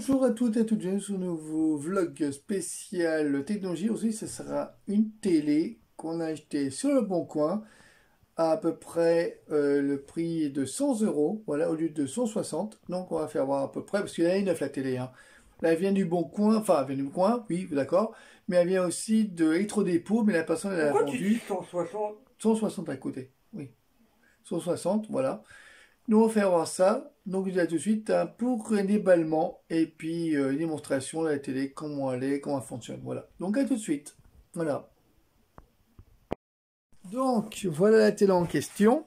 Bonjour à toutes et à toutes, bienvenue sur un nouveau vlog spécial technologie. Aujourd'hui, ce sera une télé qu'on a achetée sur le Bon Coin à peu près le prix de 100 €, voilà, au lieu de 160. Donc, on va faire voir à peu près, parce qu'elle est neuve la télé. Hein. Là, elle vient du Bon Coin, enfin, elle vient du Bon Coin, oui, d'accord. Mais elle vient aussi de Electrodépôt, mais la personne, elle a Pourquoi tu dis vendu 160? 160 à côté, oui. 160, voilà. Nous, on va faire voir ça. Donc, je dis à tout de suite pour un déballement et puis une démonstration de la télé, comment elle est, comment elle fonctionne. Voilà. Donc, à tout de suite. Voilà. Donc, voilà la télé en question.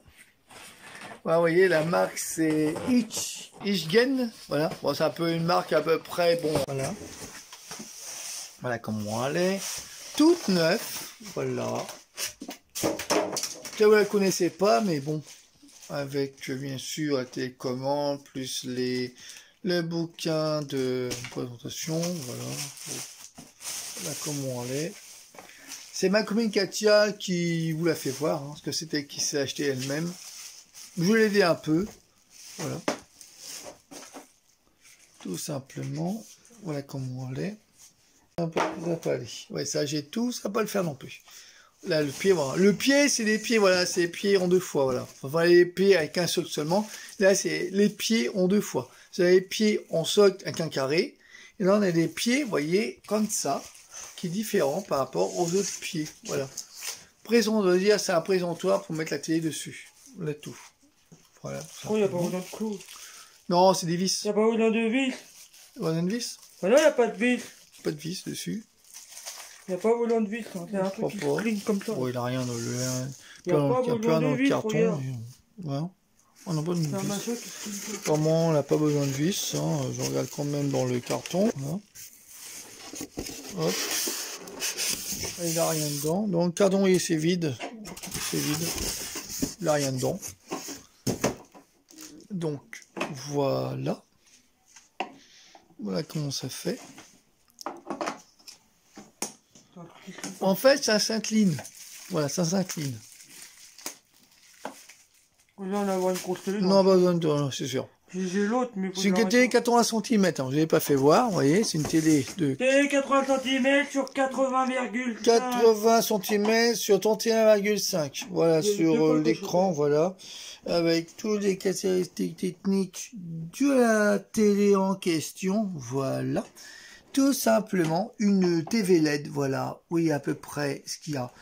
Voilà, vous voyez, la marque, c'est Ichgen. Voilà. Bon, c'est un peu une marque à peu près, bon, voilà. Voilà comment elle est. Toute neuve. Voilà. Peut-être vous la connaissez pas, mais bon. Avec bien sûr la télécommande, plus le bouquin de présentation, voilà. Voilà comment elle est. C'est ma copine Katia qui vous l'a fait voir, hein, parce que c'était qui s'est acheté elle-même. Je l'ai aidé un peu, voilà. Tout simplement, voilà comment elle est. Un peu, ça va pas aller. Ouais, ça j'ai tout, ça va pas le faire non plus. Là, le pied, voilà. Le pied, c'est les pieds, voilà, c'est les pieds en deux fois, voilà. Enfin, les pieds avec un socle seulement. Là, c'est les pieds en deux fois. Vous avez les pieds en socle avec un carré. Et là, on a des pieds, vous voyez, comme ça, qui est différent par rapport aux autres pieds. Voilà. Présent, on doit dire, c'est un présentoir pour mettre la télé dessus. Là, tout. Voilà. Oh, il n'y a pas besoin de clous. Non, c'est des vis. Il n'y a pas besoin de vis. Besoin de vis? Bah non, il n'y a pas de vis. Pas de vis dessus. Il n'y a pas besoin de vis. Hein. C'est un truc qui se clean comme ça. Bon, il n'a rien dans le. Il n'y a pas besoin de vis, carton. regarde. Ouais. On n'a pas de C'est un vis. machin qui se clean. Comment on n'a pas besoin de vis, hein. Je regarde quand même dans le carton. Voilà. Hop. Il n'a rien dedans. Donc le carton, oui, c'est vide. C'est vide. Il n'a rien dedans. Donc voilà. Voilà comment ça fait. En fait, ça s'incline. Voilà, ça s'incline. Là, on a une grosse télé. Non, pas besoin de, c'est sûr. J'ai l'autre, mais C'est une télé 80 cm, hein. Je ne l'ai pas fait voir, vous voyez, c'est une télé de... Télé 80 cm sur 80,5. 80 cm sur 31,5. Voilà, sur l'écran, voilà. Avec toutes les caractéristiques techniques de la télé en question, voilà. Tout simplement, une TV LED, voilà. Oui, à peu près ce qu'il y a.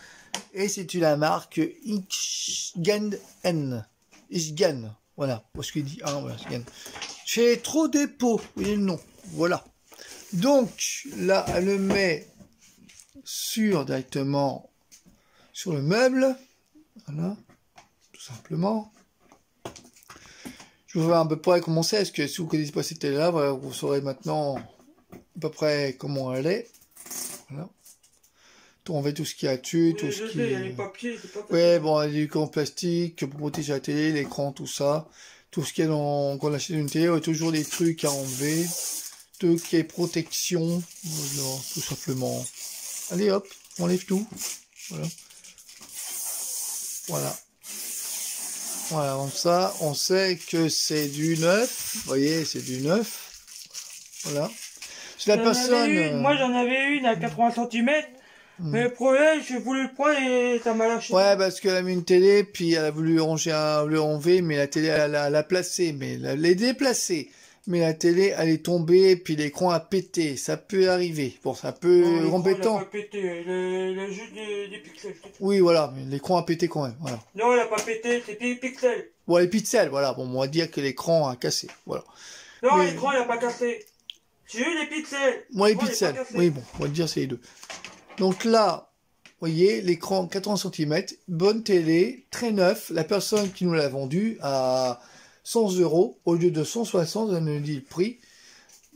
Et c'est la marque Ichgen. Ichgen. Voilà, parce qu'il dit, ah, voilà, Ichgen. Chez Trop Dépôt, oui, non, voilà. Donc, là, elle le met directement sur le meuble, voilà, tout simplement. Je vais voir à peu près comment c'est, parce que si vous ne connaissez pas cette télé-là, voilà, vous saurez maintenant à peu près comment elle est, voilà. On met tout ce qu'il y a dessus, tout ce qui... Il y a les papiers, ouais, bon, il y a du en plastique pour protéger la télé, l'écran, tout ça. Tout ce qu'il y a quand on achète une télé, il y a toujours des trucs à enlever. Tout qui est protection, voilà, tout simplement. Allez hop, on enlève tout. Voilà. Voilà. Voilà, donc ça, on sait que c'est du neuf. Vous voyez, c'est du neuf. Voilà. Si la personne... Moi, j'en avais une à 80 cm. Mais le problème, j'ai voulu le prendre et ça m'a lâché. Ouais, parce qu'elle a mis une télé, puis elle a voulu ranger le enlever, mais la télé, elle l'a placée, mais elle l'a déplacée. Mais la télé, elle est tombée, puis l'écran a pété. Ça peut arriver. Bon, c'est un peu embêtant. Il a pas pété, il a juste des pixels. Oui, voilà, mais l'écran a pété quand même, voilà. Non, il a pas pété, c'était des pixels. Bon, les pixels, voilà. Bon, on va dire que l'écran a cassé, voilà. Non, l'écran, il a pas cassé. J'ai eu les pixels. Moi, les pixels. Oui, bon, on va dire c'est les deux. Donc là, vous voyez, l'écran 80 cm, bonne télé, très neuf. La personne qui nous l'a vendu à 100 € au lieu de 160, elle nous dit le prix.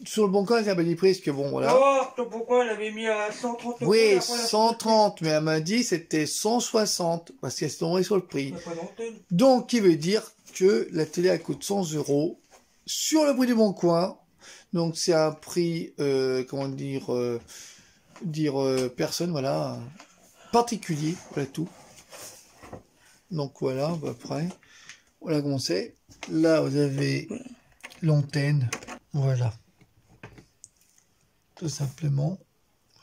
Sur le bon coin, elle n'a pas dit le prix, parce que bon, voilà. Oh, pourquoi elle avait mis à 130 €? Oui, 130, mais elle m'a dit c'était 160, parce qu'elle s'est tombée sur le prix. Donc, qui veut dire que la télé, elle coûte 100 € sur le prix du bon coin. Donc, c'est un prix, comment dire personne, voilà, particulier, voilà tout. Donc voilà, à peu près. Voilà comment c'est. Là, vous avez l'antenne, voilà. tout simplement.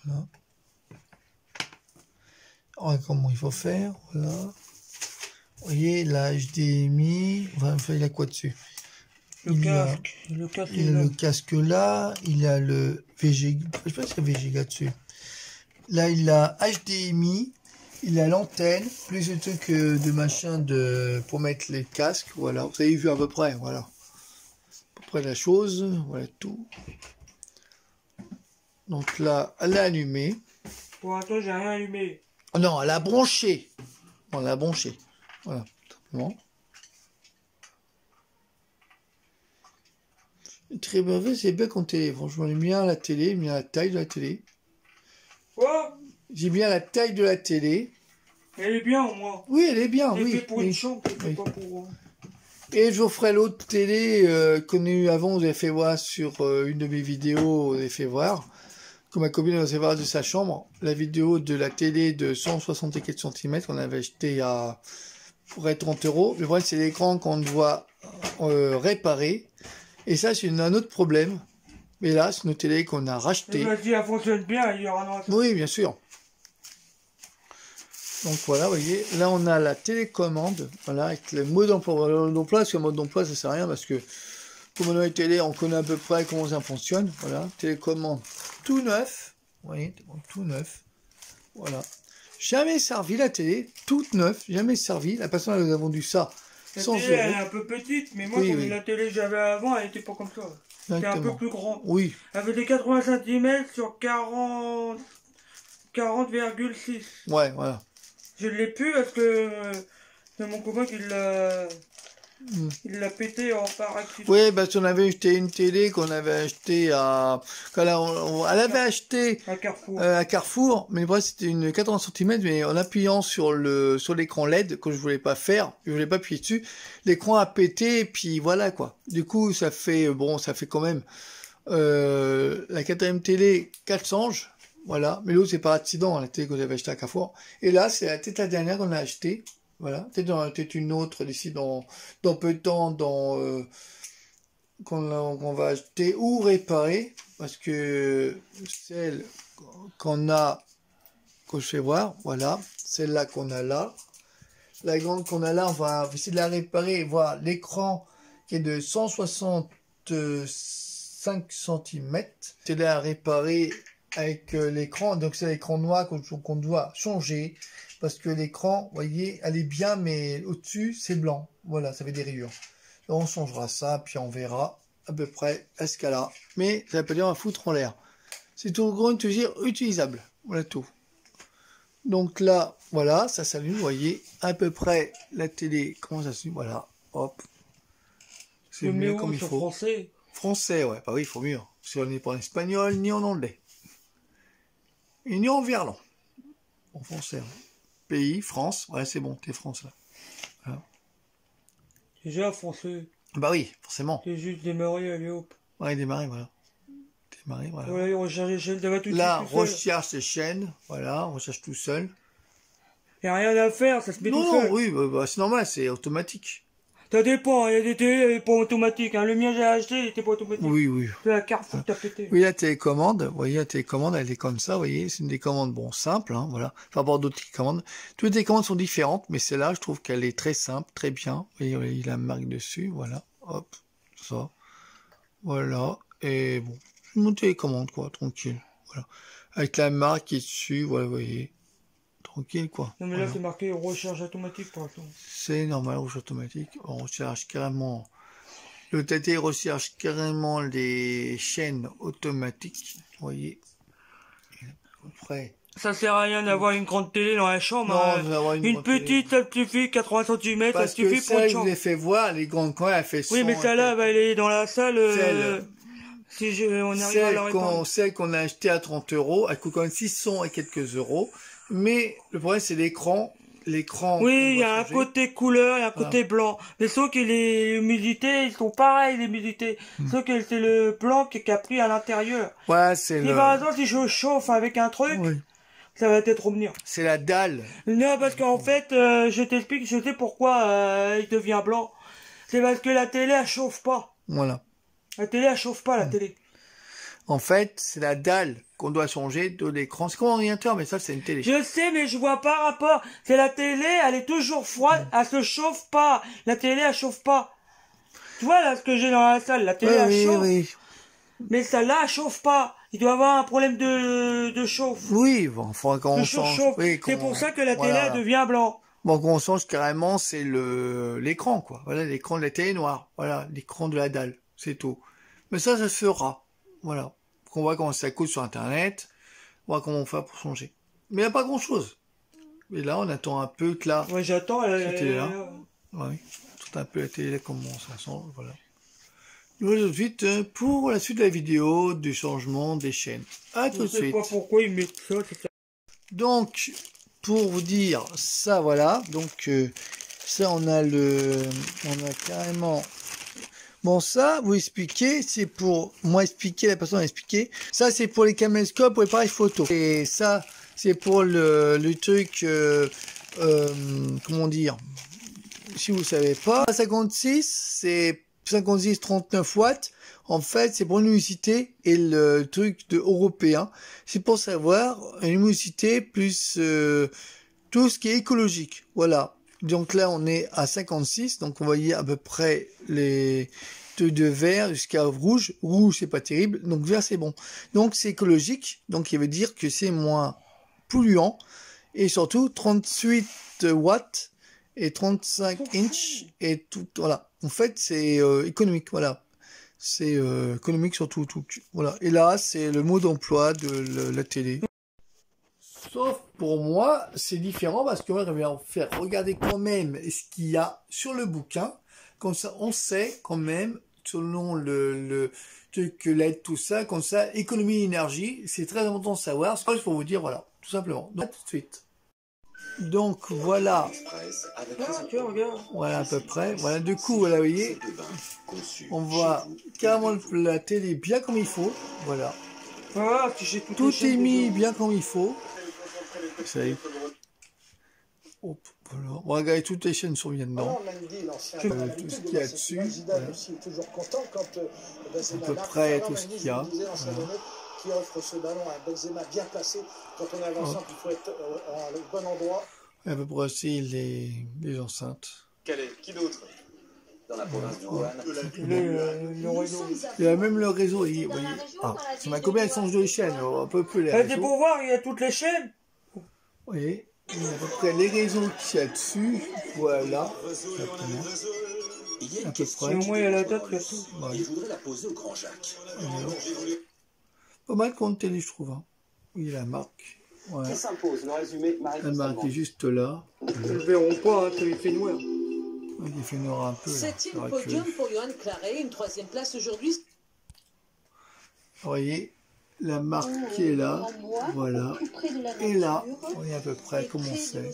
Voilà. Alors, comment il faut faire, voilà. Vous voyez, la HDMI, enfin, il a quoi dessus? Le casque là, il a le VGA, je sais pas s'il y a VGA dessus. Là, il a HDMI, il a l'antenne, plus le truc de machin pour mettre les casques, voilà. Vous avez vu à peu près, voilà. À peu près la chose, voilà tout. Donc là, elle l'a allumé. Pour l'instant, j'ai rien allumé. Oh non, elle a branché. On l'a branché. Voilà, tout simplement. Très bien fait, c'est bien qu'on télé. Franchement, j'aime bien la télé, j'aime bien la taille de la télé. Quoi? J'ai bien la taille de la télé. Elle est bien au moins. Oui, elle est bien, Elle est oui. faite pour une chambre, oui. pas pour... Et je vous ferai l'autre télé qu'on a eu avant, vous avez fait voir sur une de mes vidéos, vous avez fait voir. Que ma copine a fait voir de sa chambre. La vidéo de la télé de 164 cm qu'on avait acheté pour être 30 €. Le problème, c'est l'écran qu'on doit réparer. Et ça, c'est un autre problème. Mais là, c'est une télé qu'on a rachetée. Si elle fonctionne bien, il y aura un... Oui, bien sûr. Donc voilà, vous voyez, là on a la télécommande, voilà, avec le mode d'emploi. Le mode d'emploi, parce que le mode d'emploi, ça sert à rien, parce que comme on a une télé, on connaît à peu près comment ça fonctionne. Voilà, télécommande tout neuf, vous voyez, tout neuf. Voilà. Jamais servi la télé, toute neuve, jamais servi. La personne, elle nous a vendu ça. La 100 télé, elle est €. un peu petite, mais moi, Oui, comme oui. la télé que j'avais avant, elle était pas comme ça. C'était un peu plus grand. Oui. Elle faisait 80 cm sur 40,6. Ouais, voilà. Je l'ai plus parce que c'est mon copain qui l'a pété par accident. Oui, parce qu'on avait acheté une télé qu'on avait acheté à... Elle avait acheté à Carrefour, mais moi c'était une 80 cm, mais en appuyant sur l'écran LED, que je voulais pas faire, je voulais pas appuyer dessus, l'écran a pété, et puis voilà quoi. Du coup, ça fait quand même la quatrième télé 400, voilà, mais l'autre c'est par accident, la télé que j'avais acheté à Carrefour. Et là, c'est peut-être la dernière qu'on a achetée. Voilà, peut-être une autre d'ici dans peu de temps qu'on va acheter ou réparer, parce que celle que je fais voir, voilà, celle-là qu'on a là, la grande qu'on a là, on va essayer de la réparer, voir l'écran qui est de 165 cm, c'est là à réparer avec l'écran, donc c'est l'écran noir qu'on doit changer. Parce que l'écran, vous voyez, elle est bien, mais au-dessus, c'est blanc. Voilà, ça fait des rayures. Donc, on changera ça, puis on verra à peu près ce qu'elle a. Mais ça veut pas dire à foutre en l'air. C'est tout gros, toujours utilisable. Voilà tout. Donc là, voilà, ça s'allume, vous voyez, à peu près la télé, comment ça s'allume, voilà, hop. C'est mieux comme il faut. Français. Français, ouais, bah oui, il faut mieux. Parce qu'on n'est pas en espagnol, ni en anglais. Et ni en verlan. En français, hein. Pays, France, ouais, c'est bon, t'es France là. Voilà. Déjà français. Bah oui, forcément. T'es juste démarré, allez hop. Ouais, démarrer, voilà. Démarrer, voilà. Voilà, recherche les chaînes, ça va tout de suite. Là, tout recherche les chaînes, voilà, on recherche tout seul. Y a rien à faire, ça se met tout seul. Non, oui, bah, c'est normal, c'est automatique. Ça dépend, il y a des télés pas automatiques. Hein. Le mien, j'ai acheté, il était pas automatique. Oui, oui. C'est la Carrefour que t'as pété. Oui, la télécommande, vous voyez, la télécommande, elle est comme ça, vous voyez, c'est une télécommande, bon, simple, hein, voilà, par rapport à d'autres télécommandes. Toutes les télécommandes sont différentes, mais celle-là, je trouve qu'elle est très simple, très bien. Vous voyez, il a une marque dessus, voilà, hop, ça, voilà, et bon, c'est une télécommande, quoi, tranquille, voilà. Avec la marque qui est dessus, voilà, vous voyez, tranquille, quoi. Non, mais voilà. là, c'est marqué recharge automatique, par exemple. C'est normal, recharge automatique, on recharge carrément. Le TT recherche carrément les chaînes automatiques, vous voyez. Après. Ça sert à rien d'avoir une grande télé dans la chambre. Non, hein. d'avoir une petite, ça suffit, 80 cm, ça suffit pour une chambre. Je vous ai fait voir, les grandes coins, elle fait 100. Oui, mais celle-là, elle est dans la salle. On arrive à la réparer. Celle qu'on a achetée à 30 €, elle coûte quand même 600 et quelques euros. Mais le problème, c'est l'écran. Oui, il y a un côté couleur et un côté blanc. Mais sauf que les humidités, ils sont pareils, les humidités. Sauf que c'est le blanc qui a pris à l'intérieur. Ouais, c'est le... Par exemple, si je chauffe avec un truc, ça va peut-être revenir. C'est la dalle. Non, parce qu'en fait, je t'explique, je sais pourquoi il devient blanc. C'est parce que la télé, elle chauffe pas. Voilà. La télé, elle chauffe pas, la télé. En fait, c'est la dalle qu'on doit changer de l'écran. C'est comme un ordinateur, mais ça, c'est une télé. Je sais, mais je vois pas rapport. C'est la télé, elle est toujours froide, elle se chauffe pas. La télé, elle chauffe pas. Tu vois, là, ce que j'ai dans la salle, la télé, elle chauffe. Oui. Mais celle-là, elle chauffe pas. Il doit avoir un problème de chauffe. Oui, bon, faudra qu'on change. Oui, c'est pour ça que la télé elle devient blanc. Bon, qu'on change carrément, c'est l'écran, quoi. Voilà, l'écran de la télé noire. Voilà, l'écran de la dalle. C'est tout. Mais ça se fera. Voilà. On voit comment ça coûte sur Internet. On voit comment on fait pour changer. Mais il n'y a pas grand-chose. Et là, on attend un peu que là. Ouais, j'attends. C'était là. Oui. Tout un peu la télé, comment ça change. Voilà. Nous allons tout de suite pour la suite de la vidéo du changement des chaînes. À tout de suite. Je sais pas pourquoi ils mettent ça. Donc, pour vous dire ça, voilà. Donc, ça, on a carrément. Bon, ça, vous expliquez, c'est pour moi expliquer, la personne a expliqué. Ça, c'est pour les caméscopes, pour les appareils photo. Et ça, c'est pour le truc, comment dire, si vous savez pas. 56, c'est 56-39 watts. En fait, c'est pour une luminosité et le truc de européen. C'est pour savoir une luminosité plus tout ce qui est écologique. Voilà. Donc là, on est à 56. Donc on voyait à peu près les de vert jusqu'à rouge. Rouge, c'est pas terrible. Donc vert, c'est bon. Donc c'est écologique. Donc il veut dire que c'est moins polluant. Et surtout 38 watts et 35 inches et tout. Voilà. En fait, c'est économique. Voilà. C'est économique surtout. Tout. Voilà. Et là, c'est le mot d'emploi de la télé. Sauf pour moi, c'est différent parce qu'on va faire regarder quand même ce qu'il y a sur le bouquin. Comme ça, on sait quand même, selon le truc, l'aide, tout ça, comme ça, économie d'énergie, c'est très important de savoir. C'est pour vous dire, voilà, tout simplement. Donc, tout de suite. Donc, voilà. Voilà, à peu près. Voilà, du coup, voilà, vous voyez, on voit carrément la télé bien comme il faut. Voilà. Voilà, tout est mis bien comme il faut. Ça y est. Hop, voilà. On va regarder toutes les chaînes sont bien dedans. Tout ce qu'il y a dessus. Voilà. À peu près tout ce qu'il y a. Voilà. Qui offre ce ballon à Benzema bien placé. Quand on est avant-centre, il faut être au bon endroit. À peu près aussi les enceintes. Qui d'autre dans la province du Wuhan? Il y a même le réseau. Vous voyez. Ah, c'est ma combien elle change de chaîne. On peut plus les réseaux. Pour voir, il y a toutes les chaînes. Vous voyez, il y a à peu près les réseaux qu'il y a dessus. Voilà. À peu près. Au moins, il y a la date, il y a tout. Ouais. Je voudrais la poser au Grand Jacques. Pas mal qu'on télé, je trouve. Hein. Oui, la marque. Ouais. Qui s'impose, le résumé, la marque est juste là. Ils ne verront pas, hein, il fait noir. Il fait noir un peu. Septième podium pour Johan Claret, une troisième place aujourd'hui. Vous voyez, la marque qui est là. Voilà. Et là, on est à peu près comme on sait.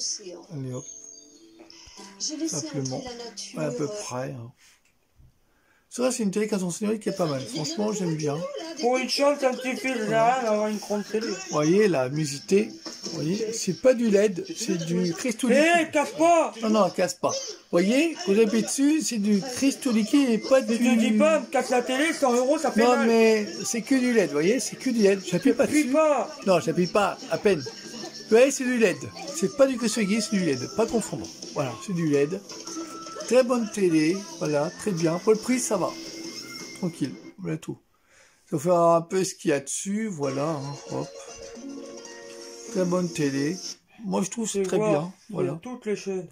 Allez hop. Simplement. À peu près. Hein. Ça, c'est une télé 400 qui est pas mal. Franchement, j'aime bien. Pour une chambre, ça me suffit d'avoir une grande télé. Vous voyez, la musité, vous voyez, c'est pas du LED, c'est du cristaux liquide. Eh, casse pas! Non, casse pas. Vous voyez, vous appuyez dessus, c'est du cristaux liquide et pas du... Je te dis pas, casse la télé, 100 €, ça fait mal. Non, mais c'est que du LED, vous voyez, c'est que du LED. J'appuie pas dessus. Non, j'appuie pas, à peine. Vous voyez, c'est du LED. C'est pas du cristaux liquide, c'est du LED. Pas confondre. Voilà, c'est du LED. Très bonne télé, voilà, très bien. Pour le prix, ça va. Tranquille, voilà tout. Il faut faire un peu ce qu'il y a dessus, voilà. Hein, hop. Très bonne télé. Moi, je trouve que c'est très bien. Voilà. Toutes les chaînes.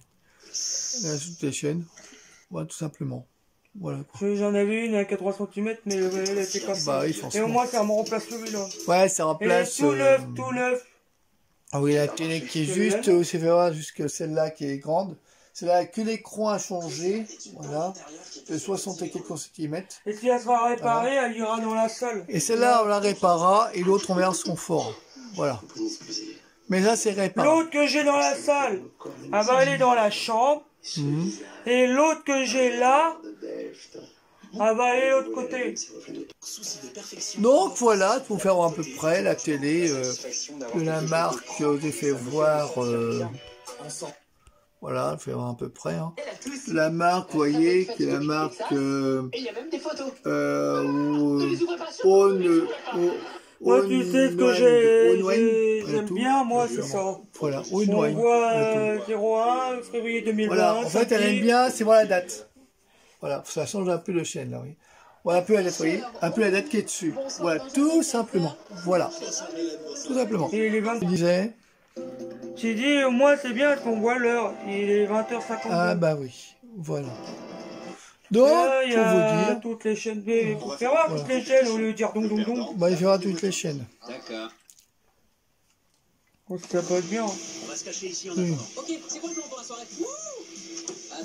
Il y a toutes les chaînes. Voilà, tout simplement. Voilà. J'en avais une à 3 cm, mais elle était cassée. Bah, oui, et au moins, ça me remplace celui-là. Ouais, ça remplace... Et tout neuf, tout neuf. Ah oui, la télé qui est juste, c'est voir jusque celle-là qui est grande. C'est là que l'écran a changé, voilà, de 60 et quelques centimètres. Et si elle sera réparée, elle ira dans la salle. Et celle-là, on la réparera, et l'autre, on verra son fort. Voilà. Mais là, c'est réparé. L'autre que j'ai dans la salle, elle va aller dans la chambre. Et l'autre que j'ai là, elle va aller de l'autre côté. Donc voilà, pour faire à peu près la télé de la marque que j'ai fait voir... Voilà, il faut voir à peu près. Hein. La marque, vous voyez, qui est la marque Moi, tu sais ce que j'aime bien, moi, c'est ça. Voilà, On voit 01 février 2020. Voilà, en fait, elle aime bien, c'est voir la date. Voilà, ça change un peu de chaîne, là, oui. Voilà, un peu la date, vous voyez, un peu la date qui est dessus. Voilà, tout simplement. Voilà, tout simplement. Et les 20... Je disais... J'ai dit, moi, c'est bien qu'on voit l'heure. Il est 20h52. Ah, bah oui, voilà. Donc, là, il y pour vous a dire... toutes les chaînes, il faut faire voir toutes les chaînes au lieu de dire donc. Bah, il fera toutes les chaînes. D'accord. Oh, ça passe bien. On va se cacher ici en Oui. attendant. Ok, c'est quoi le plan pour la soirée?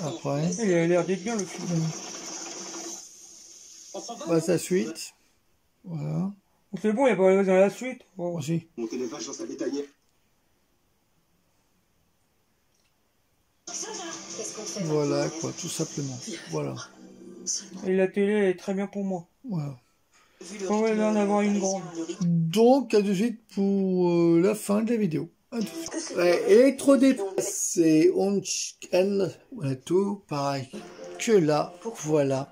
Après, Il a l'air d'être bien, le film. On s'en va? bah, sa suite. Voilà. C'est bon, il n'y a pas dans la suite. Oh. Aussi. Monter les vaches dans sa bétaillère. Qu'est-ce qu'on fait? Voilà, quoi, tout simplement. Voilà. Et la télé elle est très bien pour moi. Voilà. On va en avoir une grande. Donc, à tout de suite pour la fin de la vidéo. À tout de suite. Ouais, Electrodépôt, c'est Onchken, voilà, tout pareil que là, voilà.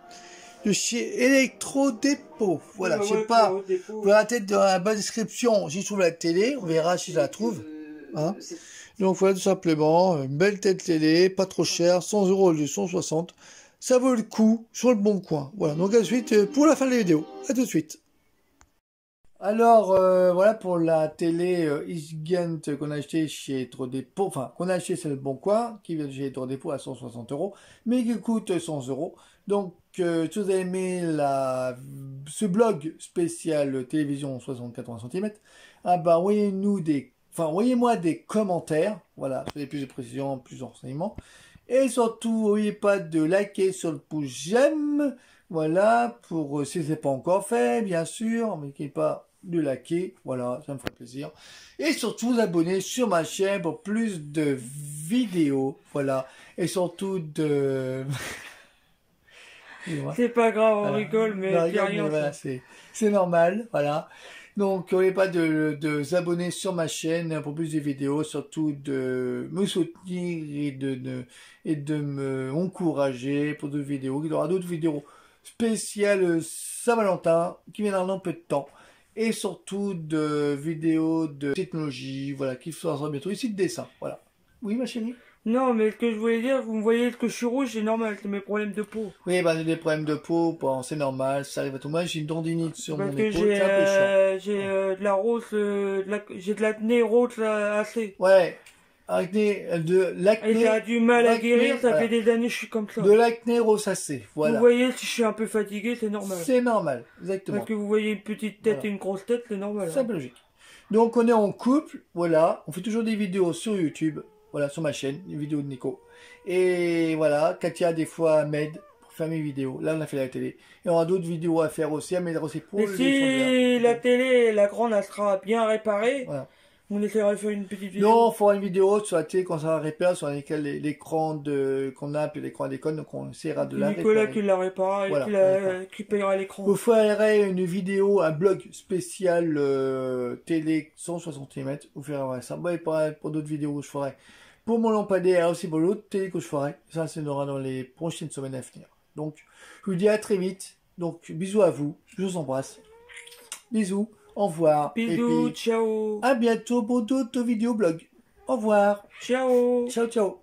De chez Electrodépôt, voilà, je sais pas, vous verrez peut-être dans la bas description, j'y trouve la télé, on verra si je la trouve. Hein. Donc voilà, tout simplement, une belle tête télé, pas trop cher, 100 € au lieu de 160. Ça vaut le coup sur le bon coin. Voilà, donc à tout de suite pour la fin de la vidéo. À tout de suite. Alors, voilà pour la télé Isgent qu'on a acheté chez Electrodépôt, enfin, qu'on a acheté sur le bon coin, qui vient de chez Electrodépôt à 160 €, mais qui coûte 100 €. Donc, si vous avez aimé ce blog spécial télévision 60-80 cm, ah bah, envoyez-moi des commentaires, voilà, sur les plus de précisions, plus de renseignements. Et surtout, n'oubliez pas de liker sur le pouce j'aime, voilà, pour si ce n'est pas encore fait, bien sûr, mais n'oubliez pas de liker, voilà, ça me ferait plaisir. Et surtout, vous abonner sur ma chaîne pour plus de vidéos, voilà, et surtout de... C'est pas grave, on voilà. rigole, mais Non, c'est rien. voilà, c'est normal, voilà. Donc, n'oubliez pas de vous abonner sur ma chaîne pour plus de vidéos, surtout de me soutenir et de me encourager pour d'autres vidéos. Il y aura d'autres vidéos spéciales Saint-Valentin qui viendront dans peu de temps. Et surtout de vidéos de technologie, voilà, qui sera bientôt ici de dessin, voilà. Oui, ma chérie? Non, mais ce que je voulais dire, vous me voyez que je suis rouge, c'est normal, c'est mes problèmes de peau. Oui, bah, j'ai des problèmes de peau, bon, c'est normal, ça arrive à tout le monde. J'ai une tendinite sur Parce mon que épaule, c'est un peu chiant. j'ai de la rose, j'ai de l'acné rose assez. Ouais, acné, de Et l'acné. j'ai du mal à guérir, ça voilà. fait des années que je suis comme ça. De l'acné rosacée, voilà. Vous voyez, si je suis un peu fatigué, c'est normal. C'est normal, exactement. Parce que vous voyez une petite tête Voilà. et une grosse tête, c'est normal. C'est un peu logique. Donc, on est en couple, voilà. On fait toujours des vidéos sur YouTube, voilà, sur ma chaîne, des vidéos de Nico. Et voilà, Katia, des fois, m'aide pour faire mes vidéos. Là, on a fait la télé. Et on aura d'autres vidéos à faire aussi, à m'aider aussi pour Et le si la télé, la grande, elle sera bien réparée, voilà. on essaiera de faire une petite vidéo. Non, on fera une vidéo sur la télé quand ça va réparer, sur laquelle l'écran qu'on a, puis l'écran d'école, donc on essaiera de la Nicolas réparer. qui la répare et Voilà, qui payera l'écran. Vous ferez une vidéo, un blog spécial télé 160 cm. Vous ferez ça. Bon, et pareil pour d'autres vidéos que je ferai. Pour mon lampadaire, aussi pour l'autre télé que je ferai. Ça, ça sera dans les prochaines semaines à venir. Donc, je vous dis à très vite. Donc, bisous à vous. Je vous embrasse. Bisous. Au revoir. Bisous, Et puis, ciao. à bientôt pour d'autres vidéos blog. Au revoir. Ciao. Ciao, ciao.